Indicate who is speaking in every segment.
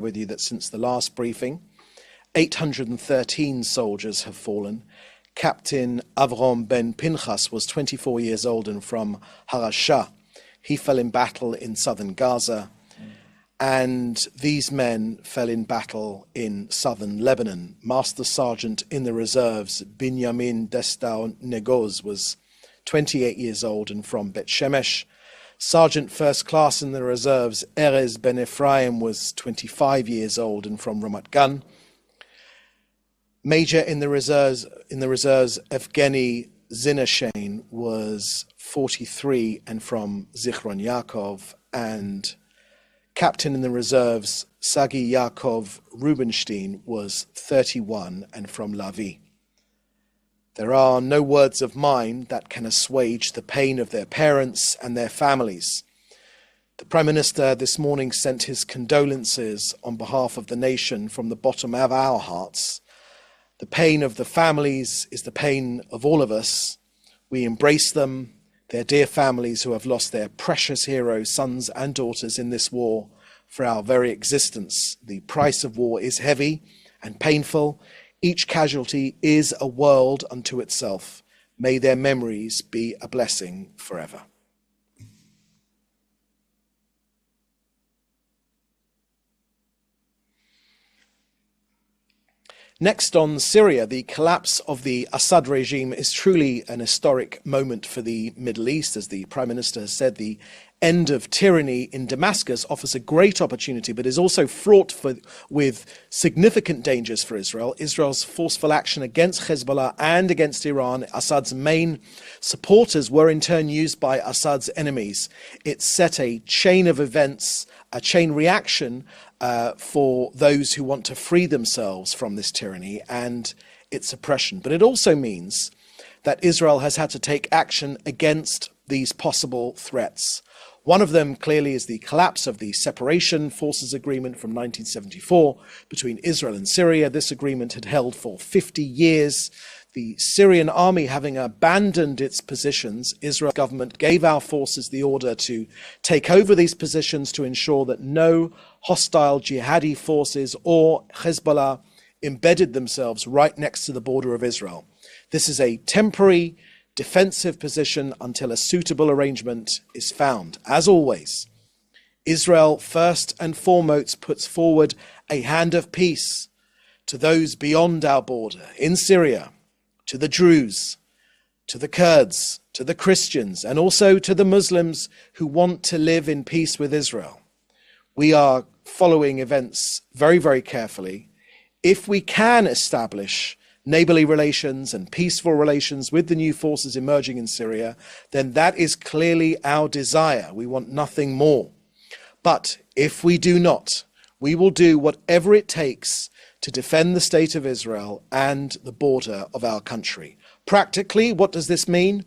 Speaker 1: with you that since the last briefing, 813 soldiers have fallen. Captain Avram ben Pinchas was 24 years old and from Harasha. He fell in battle in southern Gaza, and these men fell in battle in southern Lebanon. Master Sergeant in the reserves, Binyamin Destau Negoz, was 28 years old and from Bet Shemesh. Sergeant First Class in the reserves, Erez Ben Ephraim, was 25 years old and from Ramat Gan. Major in the reserves, Evgeny Zinashain, was 43 and from Zichron Yaakov, and Captain in the reserves, Sagi Yaakov Rubenstein, was 31 and from Lavi. There are no words of mine that can assuage the pain of their parents and their families. The Prime Minister this morning sent his condolences on behalf of the nation from the bottom of our hearts. The pain of the families is the pain of all of us. We embrace them, their dear families who have lost their precious heroes, sons and daughters in this war for our very existence. The price of war is heavy and painful. Each casualty is a world unto itself. May their memories be a blessing forever. Next, on Syria, the collapse of the Assad regime is truly an historic moment for the Middle East. As the Prime Minister has said, the end of tyranny in Damascus offers a great opportunity, but is also fraught with significant dangers for Israel. Israel's forceful action against Hezbollah and against Iran, Assad's main supporters, were in turn used by Assad's enemies. It set a chain of events, a chain reaction for those who want to free themselves from this tyranny and its oppression. But it also means that Israel has had to take action against these possible threats. One of them clearly is the collapse of the Separation Forces Agreement from 1974 between Israel and Syria. This agreement had held for 50 years. The Syrian army having abandoned its positions, Israel's government gave our forces the order to take over these positions to ensure that no hostile jihadi forces or Hezbollah embedded themselves right next to the border of Israel. This is a temporary defensive position until a suitable arrangement is found. As always, Israel first and foremost puts forward a hand of peace to those beyond our border in Syria, to the Druze, to the Kurds, to the Christians, and also to the Muslims who want to live in peace with Israel. We are following events very, very carefully. If we can establish neighborly relations and peaceful relations with the new forces emerging in Syria, then that is clearly our desire. We want nothing more. But if we do not, we will do whatever it takes to defend the state of Israel and the border of our country. Practically, what does this mean?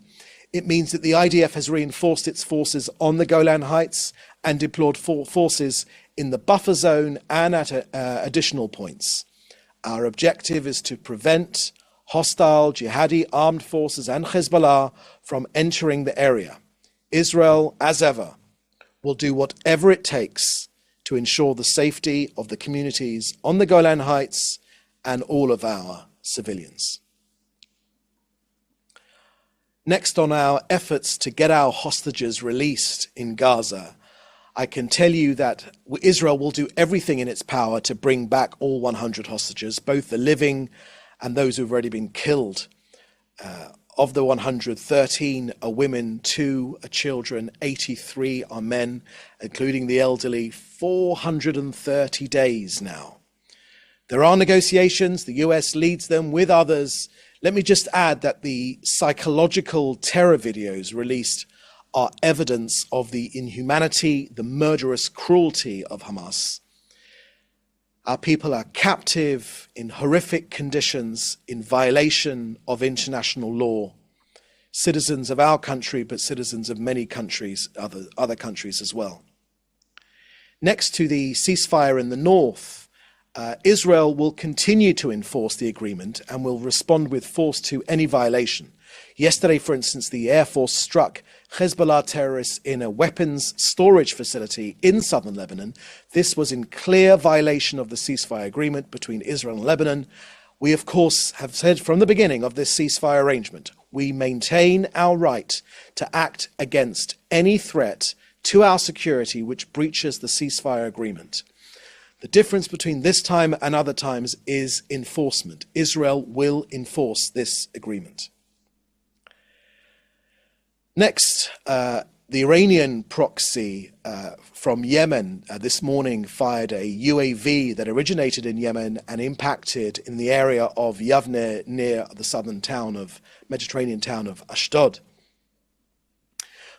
Speaker 1: It means that the IDF has reinforced its forces on the Golan Heights and deployed forces in the buffer zone and at additional points. Our objective is to prevent hostile jihadi armed forces and Hezbollah from entering the area. Israel, as ever, will do whatever it takes to ensure the safety of the communities on the Golan Heights and all of our civilians. Next, on our efforts to get our hostages released in Gaza, I can tell you that Israel will do everything in its power to bring back all 100 hostages, both the living and those who've already been killed. Of the 113 are women, 2 are children, 83 are men, including the elderly. 430 days now. There are negotiations. The US leads them with others. Let me just add that the psychological terror videos released are evidence of the inhumanity, the murderous cruelty of Hamas. Our people are captive in horrific conditions, in violation of international law. Citizens of our country, but citizens of many countries, other countries as well. Next to the ceasefire in the north, Israel will continue to enforce the agreement and will respond with force to any violation. Yesterday, for instance, the Air Force struck Hezbollah terrorists in a weapons storage facility in southern Lebanon. This was in clear violation of the ceasefire agreement between Israel and Lebanon. We, of course, have said from the beginning of this ceasefire arrangement, we maintain our right to act against any threat to our security which breaches the ceasefire agreement. The difference between this time and other times is enforcement. Israel will enforce this agreement. Next, the Iranian proxy from Yemen this morning fired a UAV that originated in Yemen and impacted in the area of Yavne near the southern Mediterranean town of Ashdod.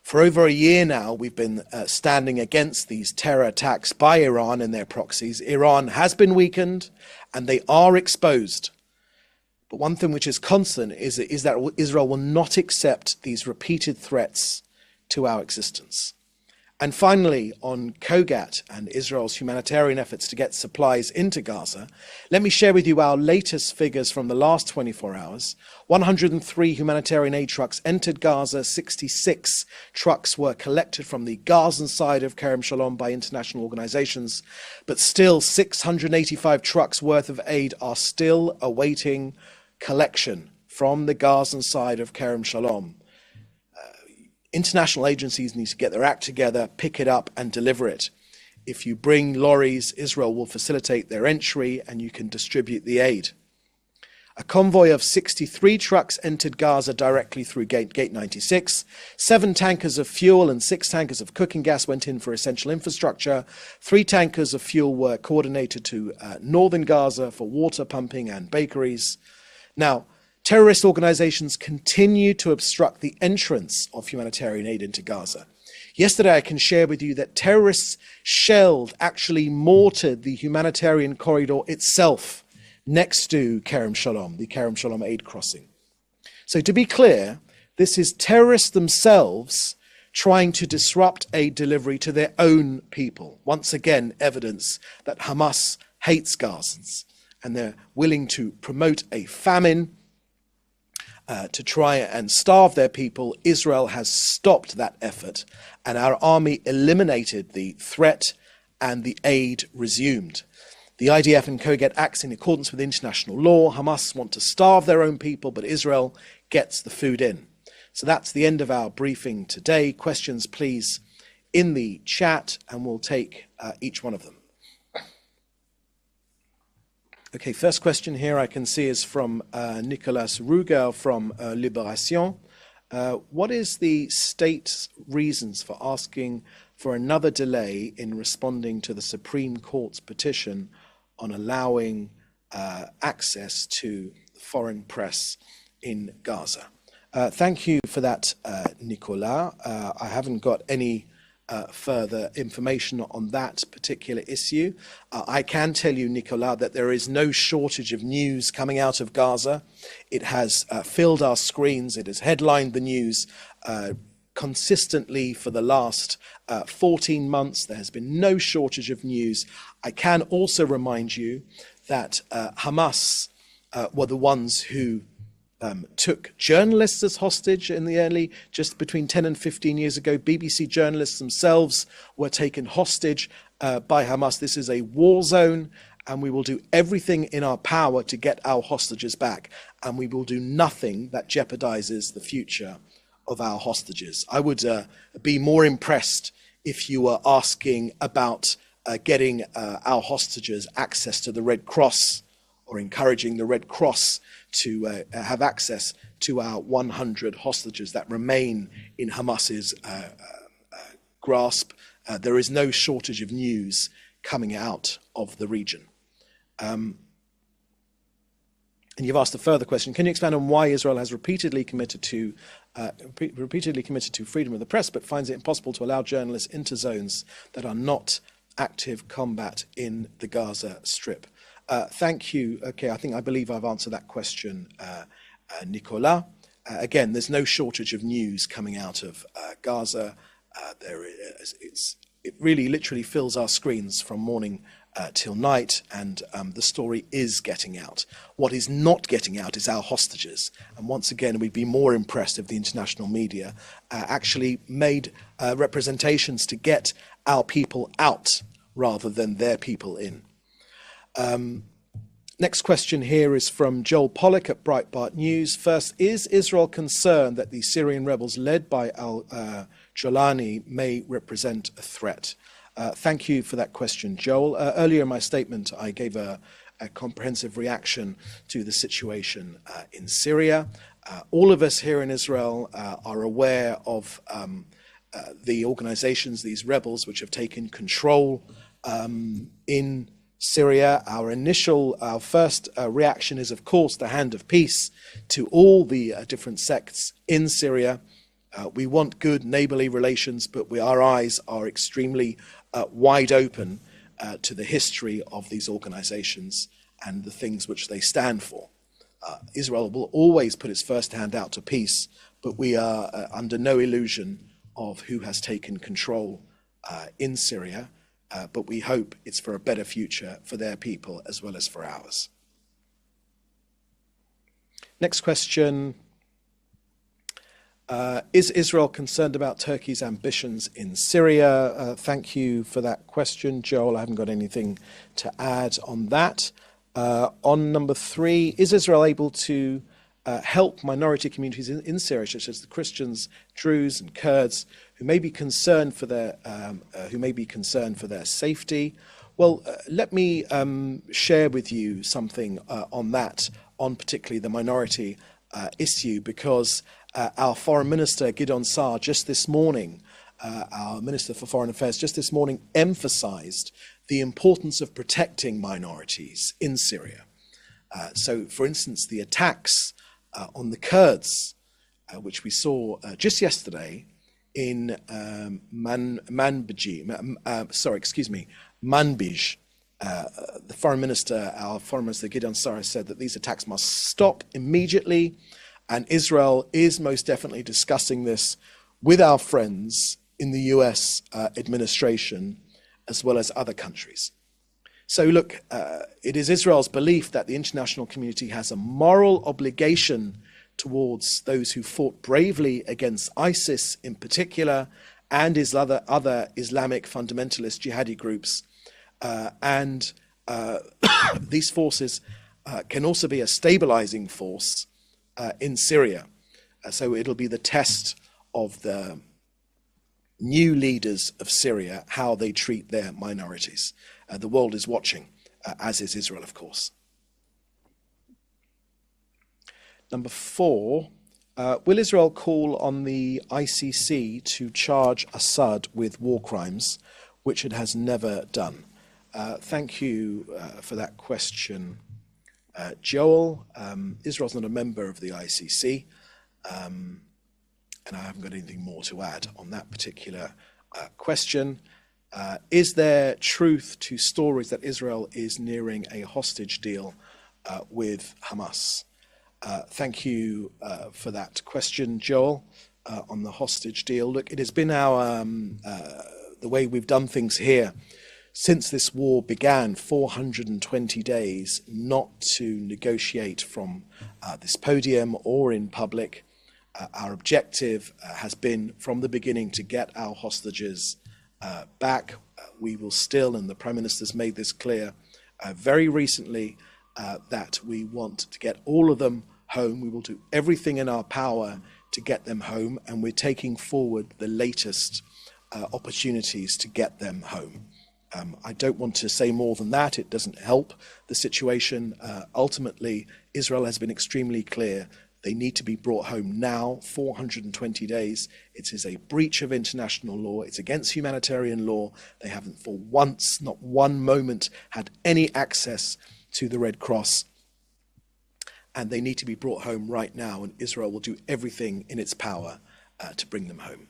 Speaker 1: For over a year now, we've been standing against these terror attacks by Iran and their proxies. Iran has been weakened and they are exposed. But one thing which is constant is that Israel will not accept these repeated threats to our existence. And finally, on COGAT and Israel's humanitarian efforts to get supplies into Gaza, let me share with you our latest figures from the last 24 hours. 103 humanitarian aid trucks entered Gaza, 66 trucks were collected from the Gazan side of Kerem Shalom by international organizations, but still 685 trucks worth of aid are still awaiting collection from the Gazan side of Kerem Shalom. International agencies need to get their act together, pick it up and deliver it. If you bring lorries, Israel will facilitate their entry and you can distribute the aid. A convoy of 63 trucks entered Gaza directly through Gate 96. 7 tankers of fuel and 6 tankers of cooking gas went in for essential infrastructure. 3 tankers of fuel were coordinated to northern Gaza for water pumping and bakeries. Now, terrorist organizations continue to obstruct the entrance of humanitarian aid into Gaza. Yesterday, I can share with you that terrorists actually mortared the humanitarian corridor itself next to Kerem Shalom, the Kerem Shalom aid crossing. So to be clear, this is terrorists themselves trying to disrupt aid delivery to their own people. Once again, evidence that Hamas hates Gazans and they're willing to promote a famine to try and starve their people. Israel has stopped that effort and our army eliminated the threat and the aid resumed. The IDF and COGAT acts in accordance with international law. Hamas want to starve their own people, but Israel gets the food in. So that's the end of our briefing today. Questions, please, in the chat, and we'll take each one of them. Okay, first question here I can see is from Nicolas Ruger from Libération. What is the state's reasons for asking for another delay in responding to the Supreme Court's petition on allowing access to the foreign press in Gaza? Thank you for that, Nicolas. I haven't got any further information on that particular issue. I can tell you, Nicolas, that there is no shortage of news coming out of Gaza. It has filled our screens. It has headlined the news consistently for the last 14 months. There has been no shortage of news. I can also remind you that Hamas were the ones who took journalists as hostage in the just between 10 and 15 years ago. BBC journalists themselves were taken hostage by Hamas. This is a war zone, and we will do everything in our power to get our hostages back, and we will do nothing that jeopardizes the future of our hostages. I would be more impressed if you were asking about getting our hostages access to the Red Cross, or encouraging the Red Cross to have access to our 100 hostages that remain in Hamas's grasp. There is no shortage of news coming out of the region. And you've asked a further question. Can you expand on why Israel has repeatedly committed to freedom of the press, but finds it impossible to allow journalists into zones that are not active combat in the Gaza Strip? Thank you. Okay, I believe I've answered that question, Nicolas. Again, there's no shortage of news coming out of Gaza. It really literally fills our screens from morning till night, and the story is getting out. What is not getting out is our hostages. And once again, we'd be more impressed if the international media actually made representations to get our people out rather than their people in. Next question here is from Joel Pollack at Breitbart News. First, is Israel concerned that the Syrian rebels led by al-Jolani may represent a threat? Thank you for that question, Joel. Earlier in my statement, I gave a comprehensive reaction to the situation in Syria. All of us here in Israel are aware of the organizations, these rebels, which have taken control in Syria. Our first reaction is, of course, the hand of peace to all the different sects in Syria. We want good neighborly relations, but our eyes are extremely wide open to the history of these organizations and the things which they stand for. Israel will always put its first hand out to peace, but we are under no illusion of who has taken control in Syria, but we hope it's for a better future for their people as well as for ours. Next question. Is Israel concerned about Turkey's ambitions in Syria? Thank you for that question, Joel. I haven't got anything to add on that. On number 3, is Israel able to help minority communities in Syria, such as the Christians, Druze, and Kurds, who may be concerned for their safety? Well, let me share with you something on that, on particularly the minority issue, because our Foreign Minister Gideon Saar just this morning, our Minister for Foreign Affairs just this morning, emphasized the importance of protecting minorities in Syria. So, for instance, the attacks on the Kurds, which we saw just yesterday in Manbij. The Foreign Minister, our Foreign Minister Gideon Saar, said that these attacks must stop immediately, and Israel is most definitely discussing this with our friends in the US administration as well as other countries. So look, it is Israel's belief that the international community has a moral obligation towards those who fought bravely against ISIS in particular, and other Islamic fundamentalist jihadi groups. These forces can also be a stabilizing force in Syria. So it'll be the test of the new leaders of Syria, how they treat their minorities. The world is watching, as is Israel, of course. Number 4, will Israel call on the ICC to charge Assad with war crimes, which it has never done? Thank you for that question, Joel. Israel's not a member of the ICC, and I haven't got anything more to add on that particular question. Is there truth to stories that Israel is nearing a hostage deal with Hamas? Thank you for that question, Joel, on the hostage deal. Look, it has been the way we've done things here since this war began, 420 days, not to negotiate from this podium or in public. Our objective has been from the beginning to get our hostages back. We will still, and the Prime Minister's made this clear very recently, that we want to get all of them home. We will do everything in our power to get them home, and we're taking forward the latest opportunities to get them home. I don't want to say more than that. It doesn't help the situation. Ultimately, Israel has been extremely clear. They need to be brought home now, 420 days. It is a breach of international law. It's against humanitarian law. They haven't for once, not one moment, had any access to the Red Cross. And they need to be brought home right now, and Israel will do everything in its power to bring them home.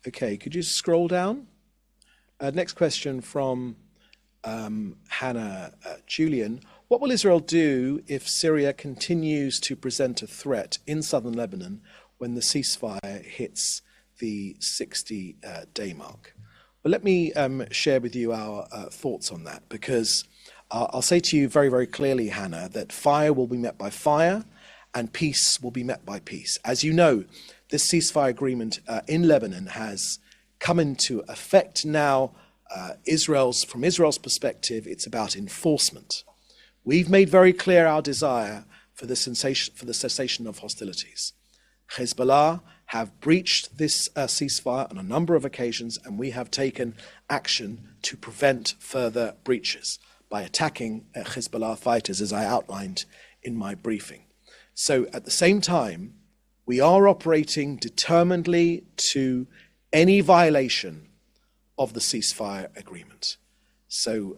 Speaker 1: Okay, could you scroll down? Next question from Hannah Julian. What will Israel do if Syria continues to present a threat in southern Lebanon when the ceasefire hits the 60-day mark? But let me share with you our thoughts on that, because I'll say to you very, very clearly, Hannah, that fire will be met by fire and peace will be met by peace. As you know, this ceasefire agreement in Lebanon has come into effect now. From Israel's perspective, it's about enforcement. We've made very clear our desire for the cessation of hostilities. Hezbollah have breached this ceasefire on a number of occasions, and we have taken action to prevent further breaches by attacking Hezbollah fighters, as I outlined in my briefing. So at the same time, we are operating determinedly to any violation of the ceasefire agreement. So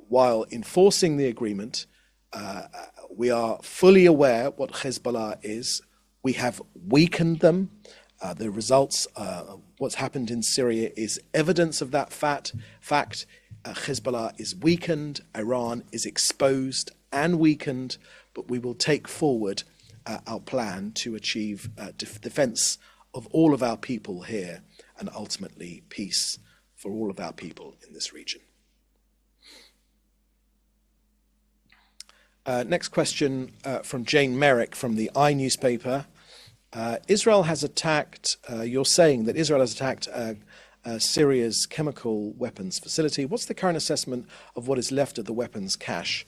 Speaker 1: while enforcing the agreement, we are fully aware what Hezbollah is. We have weakened them. The results, what's happened in Syria is evidence of that fact. Hezbollah is weakened, Iran is exposed and weakened, but we will take forward our plan to achieve defense of all of our people here and ultimately peace for all of our people in this region. Next question from Jane Merrick from the I newspaper. Israel has attacked, you're saying that Israel has attacked Syria's chemical weapons facility. What's the current assessment of what is left of the weapons cache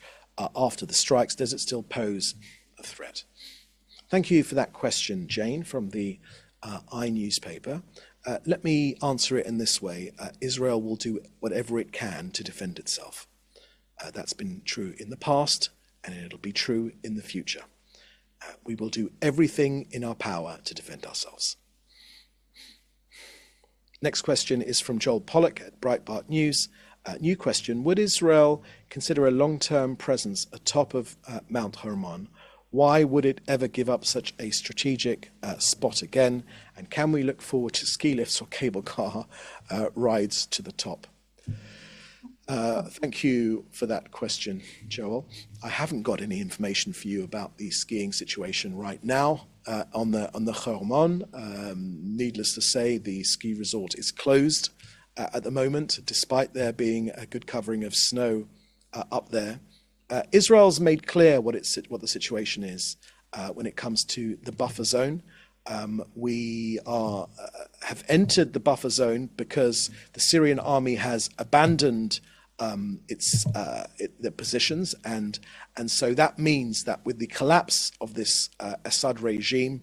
Speaker 1: after the strikes? Does it still pose a threat? Thank you for that question, Jane, from the I newspaper. Let me answer it in this way. Israel will do whatever it can to defend itself. That's been true in the past, and it'll be true in the future. We will do everything in our power to defend ourselves. Next question is from Joel Pollack at Breitbart News. New question: would Israel consider a long-term presence atop of Mount Hermon? Why would it ever give up such a strategic spot again? And can we look forward to ski lifts or cable car rides to the top? Thank you for that question, Joel. I haven't got any information for you about the skiing situation right now on the Hermon. Needless to say, the ski resort is closed at the moment, despite there being a good covering of snow up there. Israel's made clear what the situation is when it comes to the buffer zone. We have entered the buffer zone because the Syrian army has abandoned their positions, and so that means that with the collapse of this Assad regime,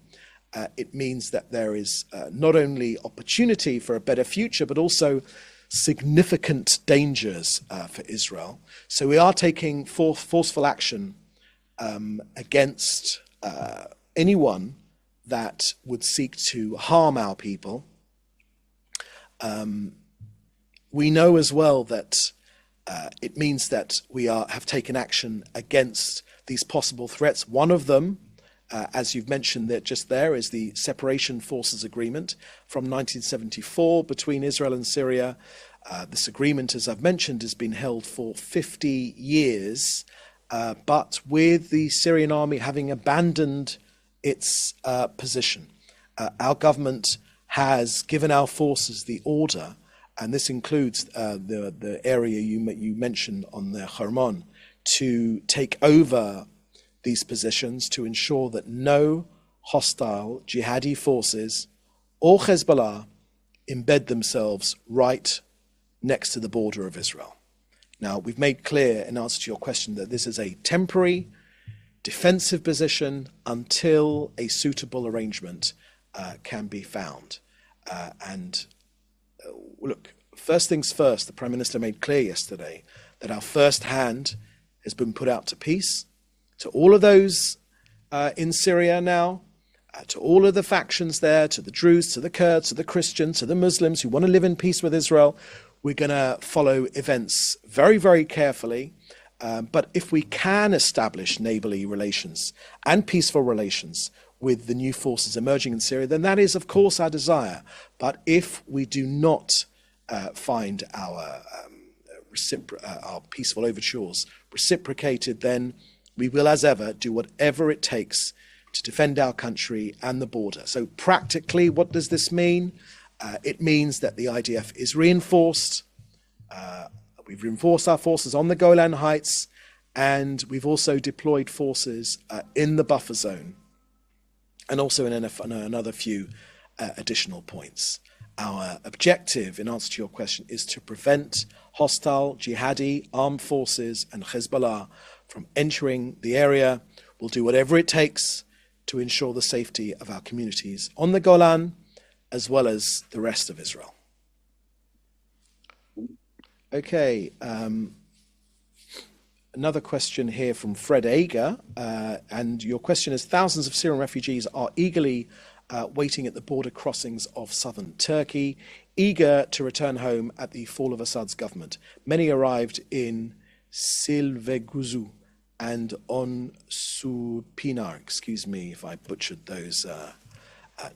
Speaker 1: it means that there is not only opportunity for a better future, but also significant dangers for Israel. So we are taking forceful action against anyone that would seek to harm our people. We know as well that it means that we have taken action against these possible threats. One of them, as you've mentioned just there, is the Separation Forces Agreement from 1974 between Israel and Syria. This agreement, as I've mentioned, has been held for 50 years, but with the Syrian army having abandoned its position, our government has given our forces the order, and this includes the area you mentioned on the Hermon, to take over these positions to ensure that no hostile jihadi forces or Hezbollah embed themselves right next to the border of Israel. Now, we've made clear in answer to your question that this is a temporary defensive position until a suitable arrangement can be found. Look, first things first, the Prime Minister made clear yesterday that our first hand has been put out to peace, to all of those in Syria now, to all of the factions there, to the Druze, to the Kurds, to the Christians, to the Muslims who want to live in peace with Israel. We're going to follow events very, very carefully. But if we can establish neighborly relations and peaceful relations with the new forces emerging in Syria, then that is, of course, our desire. But if we do not find our peaceful overtures reciprocated, then we will, as ever, do whatever it takes to defend our country and the border. So practically, what does this mean? It means that the IDF is reinforced. We've reinforced our forces on the Golan Heights, and we've also deployed forces in the buffer zone, and also in another few additional points. Our objective, in answer to your question, is to prevent hostile jihadi armed forces and Hezbollah from entering the area. We'll do whatever it takes to ensure the safety of our communities on the Golan, as well as the rest of Israel. Okay, another question here from Fred Ager, and your question is: thousands of Syrian refugees are eagerly waiting at the border crossings of southern Turkey, eager to return home at the fall of Assad's government. Many arrived in Silveguzu and on Supinar, excuse me if I butchered those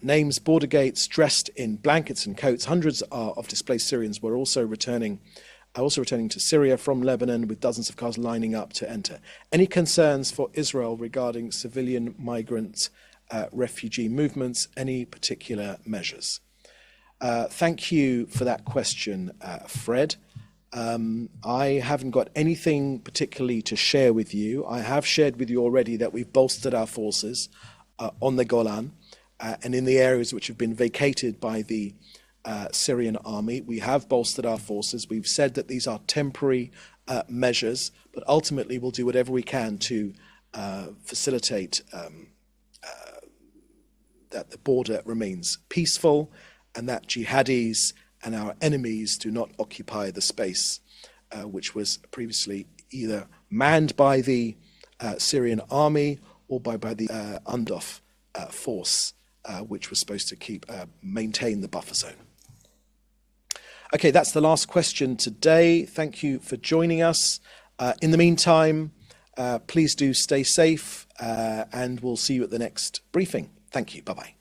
Speaker 1: names. Border gates, dressed in blankets and coats. Hundreds of displaced Syrians were also returning to Syria from Lebanon, with dozens of cars lining up to enter. Any concerns for Israel regarding civilian migrant refugee movements? Any particular measures? Thank you for that question, Fred. I haven't got anything particularly to share with you. I have shared with you already that we've bolstered our forces on the Golan and in the areas which have been vacated by the Syrian army. We have bolstered our forces. We've said that these are temporary measures, but ultimately we'll do whatever we can to facilitate that the border remains peaceful, and that jihadis and our enemies do not occupy the space which was previously either manned by the Syrian army or by the UNDOF force, which was supposed to maintain the buffer zone. Okay, that's the last question today. Thank you for joining us. In the meantime, please do stay safe, and we'll see you at the next briefing. Thank you. Bye-bye.